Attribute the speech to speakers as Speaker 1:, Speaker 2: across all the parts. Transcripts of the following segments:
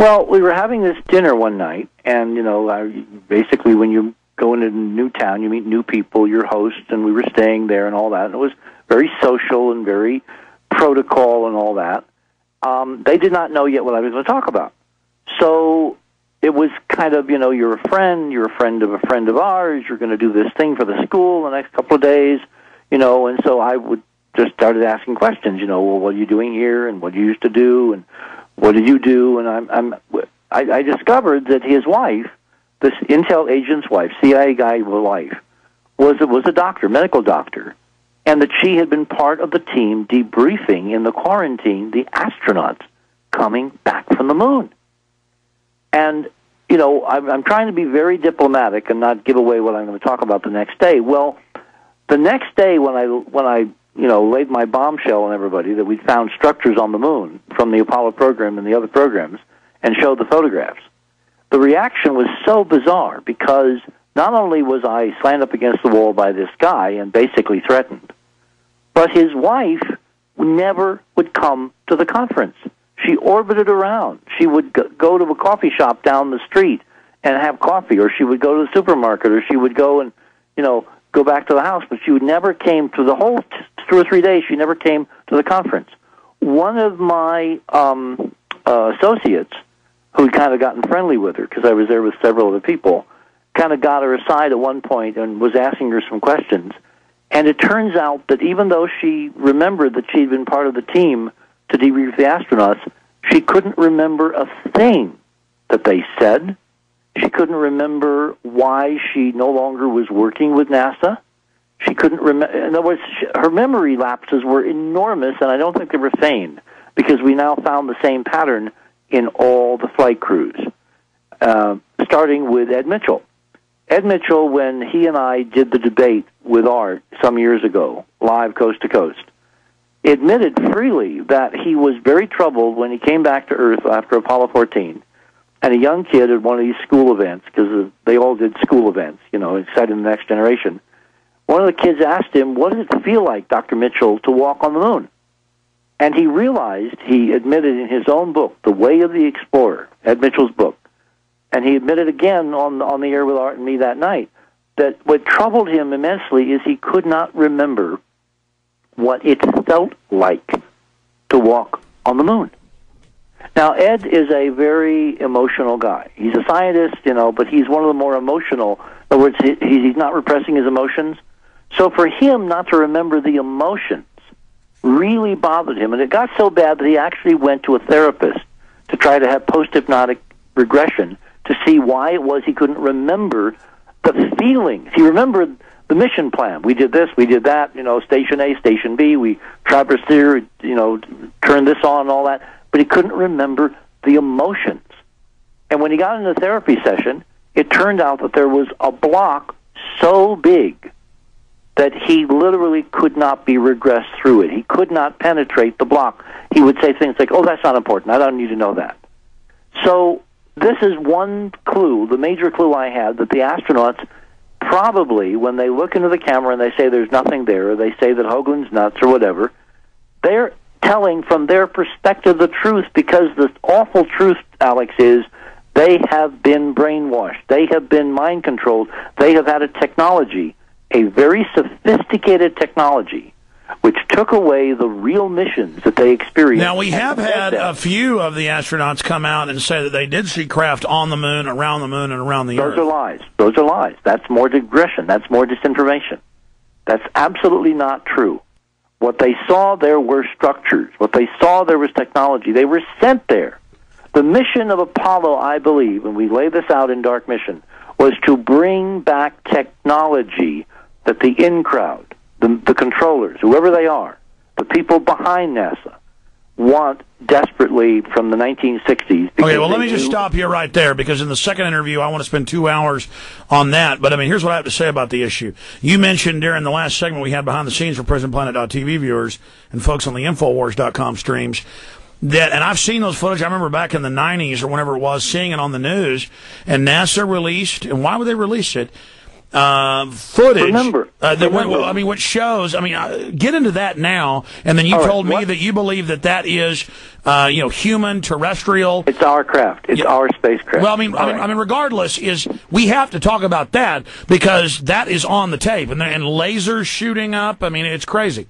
Speaker 1: Well, we were having this dinner one night, and, basically when you go into a new town, you meet new people, your hosts, and we were staying there and all that, and it was very social and very protocol and all that. They did not know yet what I was going to talk about. So it was kind of, you're a friend of a friend of ours, you're going to do this thing for the school the next couple of days, and so I would just started asking questions, well, what are you doing here, and what you used to do, and what did you do? And I discovered that his wife, this intel agent's wife, CIA guy's wife, was a doctor, medical doctor, and that she had been part of the team debriefing in the quarantine the astronauts coming back from the moon. And, I'm trying to be very diplomatic and not give away what I'm going to talk about the next day. Well, the next day when I laid my bombshell on everybody that we'd found structures on the moon from the Apollo program and the other programs and showed the photographs, the reaction was so bizarre because not only was I slammed up against the wall by this guy and basically threatened, but his wife never would come to the conference. She orbited around. She would go to a coffee shop down the street and have coffee, or she would go to the supermarket, or she would go and, go back to the house, but she would never came to the whole 2 or 3 days. She never came to the conference. One of my associates, who had kind of gotten friendly with her because I was there with several other people, kind of got her aside at one point and was asking her some questions. And it turns out that even though she remembered that she'd been part of the team to debrief the astronauts, she couldn't remember a thing that they said. She couldn't remember why she no longer was working with NASA. She couldn't remember. In other words, her memory lapses were enormous, and I don't think they were feigned, because we now found the same pattern in all the flight crews, starting with Ed Mitchell. Ed Mitchell, when he and I did the debate with Art some years ago, live coast to coast, admitted freely that he was very troubled when he came back to Earth after Apollo 14, and a young kid at one of these school events, because they all did school events, exciting the next generation. One of the kids asked him, what does it feel like, Dr. Mitchell, to walk on the moon? And he realized, he admitted in his own book, The Way of the Explorer, Ed Mitchell's book, and he admitted again on the air with Art and me that night, that what troubled him immensely is he could not remember what it felt like to walk on the moon. Now, Ed is a very emotional guy. He's a scientist, but he's one of the more emotional. In other words, he's not repressing his emotions. So for him not to remember the emotions really bothered him, and it got so bad that he actually went to a therapist to try to have post-hypnotic regression to see why it was he couldn't remember the feelings. He remembered the mission plan. We did this, we did that, Station A, Station B, we traversed here, turned this on and all that, but he couldn't remember the emotions. And when he got into the therapy session, it turned out that there was a block so big that he literally could not be regressed through it. He could not penetrate the block. He would say things like, oh, that's not important, I don't need to know that. So this is one clue, the major clue I had, that the astronauts probably, when they look into the camera and they say there's nothing there, or they say that Hoagland's nuts or whatever, they're telling from their perspective the truth, because the awful truth, Alex, is they have been brainwashed. They have been mind controlled. They have had a technology, a very sophisticated technology, which took away the real missions that they experienced.
Speaker 2: Now, we have had a few of the astronauts come out and say that they did see craft on the moon, and around the Earth.
Speaker 1: Those are lies. Those are lies. That's more digression. That's more disinformation. That's absolutely not true. What they saw there were structures. What they saw there was technology. They were sent there. The mission of Apollo, I believe, and we lay this out in Dark Mission, was to bring back technology that the in-crowd, the controllers, whoever they are, the people behind NASA, want desperately from the 1960s.
Speaker 2: Okay, well, let me just stop you right there, because in the second interview, I want to spend 2 hours on that. But, here's what I have to say about the issue. You mentioned during the last segment we had behind the scenes for PrisonPlanet.tv viewers and folks on the Infowars.com streams, that, and I've seen those footage, I remember back in the 90s or whenever it was, seeing it on the news, and NASA released, and why would they release it? footage.
Speaker 1: Remember.
Speaker 2: Which shows. Get into that now. And then you told me that you believe that is, human, terrestrial.
Speaker 1: It's our craft. It's our spacecraft.
Speaker 2: Well, regardless, we have to talk about that because that is on the tape, and lasers shooting up. It's crazy.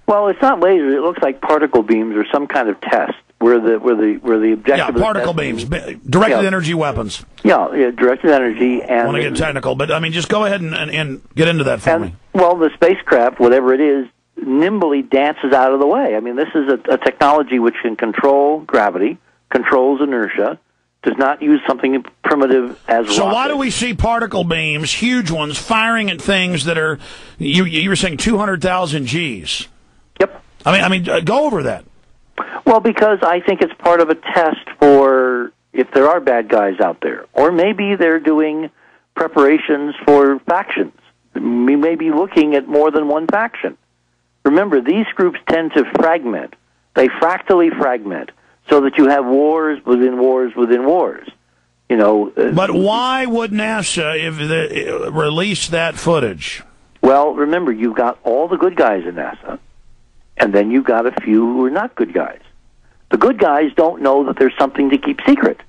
Speaker 1: Well, it's not lasers. It looks like particle beams or some kind of test where the objective.
Speaker 2: Yeah, particle beams, directed energy weapons.
Speaker 1: Yeah, directed energy. And
Speaker 2: I want to get technical, but just go ahead and get into that for me.
Speaker 1: Well, the spacecraft, whatever it is, nimbly dances out of the way. This is a technology which can control gravity, controls inertia, does not use something primitive as
Speaker 2: So
Speaker 1: rockets.
Speaker 2: why do we see particle beams, huge ones, firing at things that are, you were saying 200,000 Gs?
Speaker 1: Yep.
Speaker 2: Go over that.
Speaker 1: Well, because I think it's part of a test for if there are bad guys out there. Or maybe they're doing preparations for factions. We may be looking at more than one faction. Remember, these groups tend to fragment. They fractally fragment so that you have wars within wars within wars.
Speaker 2: But why would NASA release that footage?
Speaker 1: Well, remember, you've got all the good guys in NASA, and then you've got a few who are not good guys. The good guys don't know that there's something to keep secret.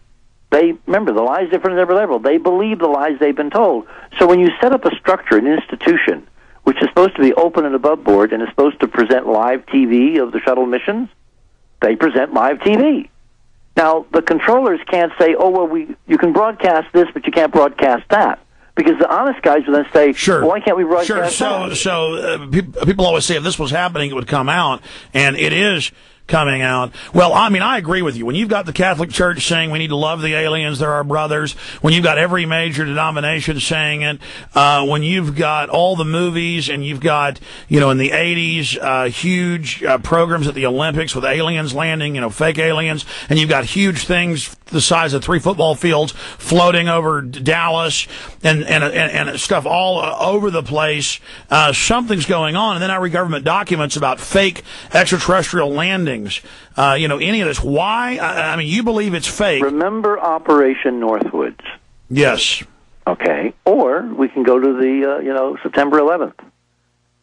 Speaker 1: Remember, the lie's different than every level. They believe the lies they've been told. So when you set up a structure, an institution, which is supposed to be open and above board and is supposed to present live TV of the shuttle missions, they present live TV. Now, the controllers can't say, you can broadcast this, but you can't broadcast that. Because the honest guys will then say,
Speaker 2: sure.
Speaker 1: Why can't we broadcast that?
Speaker 2: So people always say if this was happening, it would come out, and it is coming out. Well, I agree with you. When you've got the Catholic Church saying we need to love the aliens, they're our brothers, when you've got every major denomination saying it, when you've got all the movies and you've got, in the 80s, huge programs at the Olympics with aliens landing, fake aliens, and you've got huge things the size of 3 football fields floating over Dallas and stuff all over the place, something's going on. And then I read government documents about fake extraterrestrial landings. Any of this. Why? You believe it's fake.
Speaker 1: Remember Operation Northwoods?
Speaker 2: Yes.
Speaker 1: Okay. Or we can go to the, September 11th.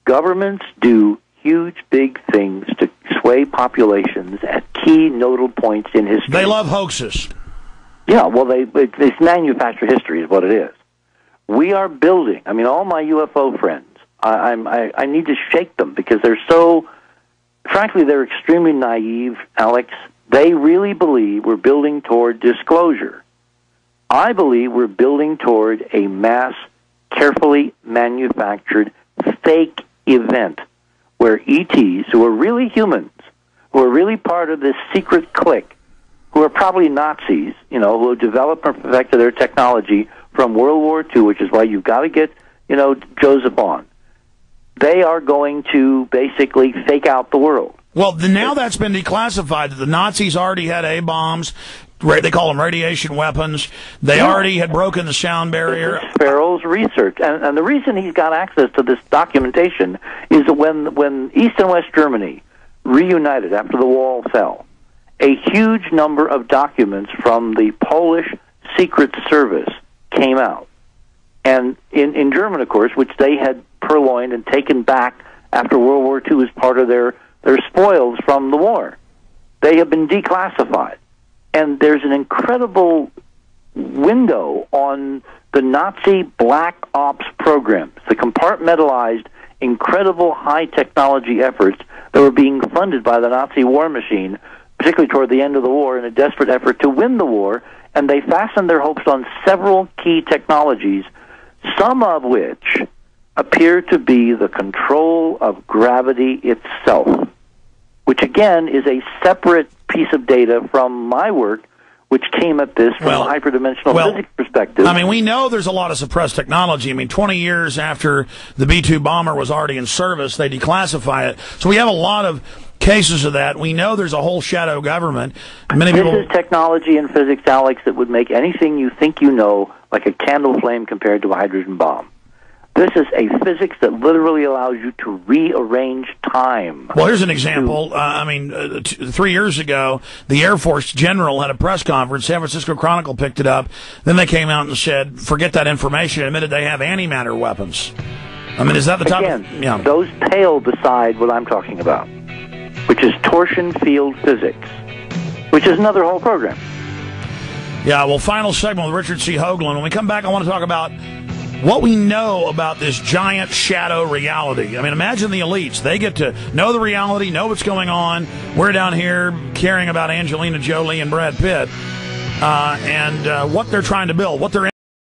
Speaker 1: Governments do huge, big things to sway populations at key nodal points in history.
Speaker 2: They love hoaxes.
Speaker 1: Yeah, well, it's manufactured history is what it is. We are building. All my UFO friends, I need to shake them because they're so... Frankly, they're extremely naive, Alex. They really believe we're building toward disclosure. I believe we're building toward a mass, carefully manufactured, fake event where ETs, who are really humans, who are really part of this secret clique, who are probably Nazis, who have developed and perfected their technology from World War II, which is why you've got to get, Joseph on. They are going to basically fake out the world.
Speaker 2: Well, now that's been declassified. The Nazis already had A-bombs. They call them radiation weapons. They already had broken the sound barrier.
Speaker 1: This is Farrell's research. And the reason he's got access to this documentation is that when East and West Germany reunited after the wall fell, a huge number of documents from the Polish Secret Service came out. And in Germany, of course, which they had purloined and taken back after World War II as part of their spoils from the war. They have been declassified. And there's an incredible window on the Nazi black ops programs, the compartmentalized, incredible high-technology efforts that were being funded by the Nazi war machine, particularly toward the end of the war, in a desperate effort to win the war, and they fastened their hopes on several key technologies, some of which appear to be the control of gravity itself, which again is a separate piece of data from my work, which came at this from a hyperdimensional physics perspective.
Speaker 2: We know there's a lot of suppressed technology. 20 years after the B-2 bomber was already in service, they declassify it. So we have a lot of cases of that. We know there's a whole shadow government. This
Speaker 1: is technology and physics, Alex, that would make anything you think you know like a candle flame compared to a hydrogen bomb. This is a physics that literally allows you to rearrange time.
Speaker 2: Well, here's an example. 3 years ago, the Air Force general had a press conference. San Francisco Chronicle picked it up. Then they came out and said, forget that information, admitted they have antimatter weapons. I mean, is that the type
Speaker 1: Again,
Speaker 2: of...
Speaker 1: those pale beside what I'm talking about, which is torsion field physics, which is another whole program.
Speaker 2: Yeah, well, final segment with Richard C.Hoagland. When we come back, I want to talk about what we know about this giant shadow reality. I mean, imagine the elites. They get to know the reality, know what's going on. We're down here caring about Angelina Jolie and Brad Pitt and what they're trying to build, what they're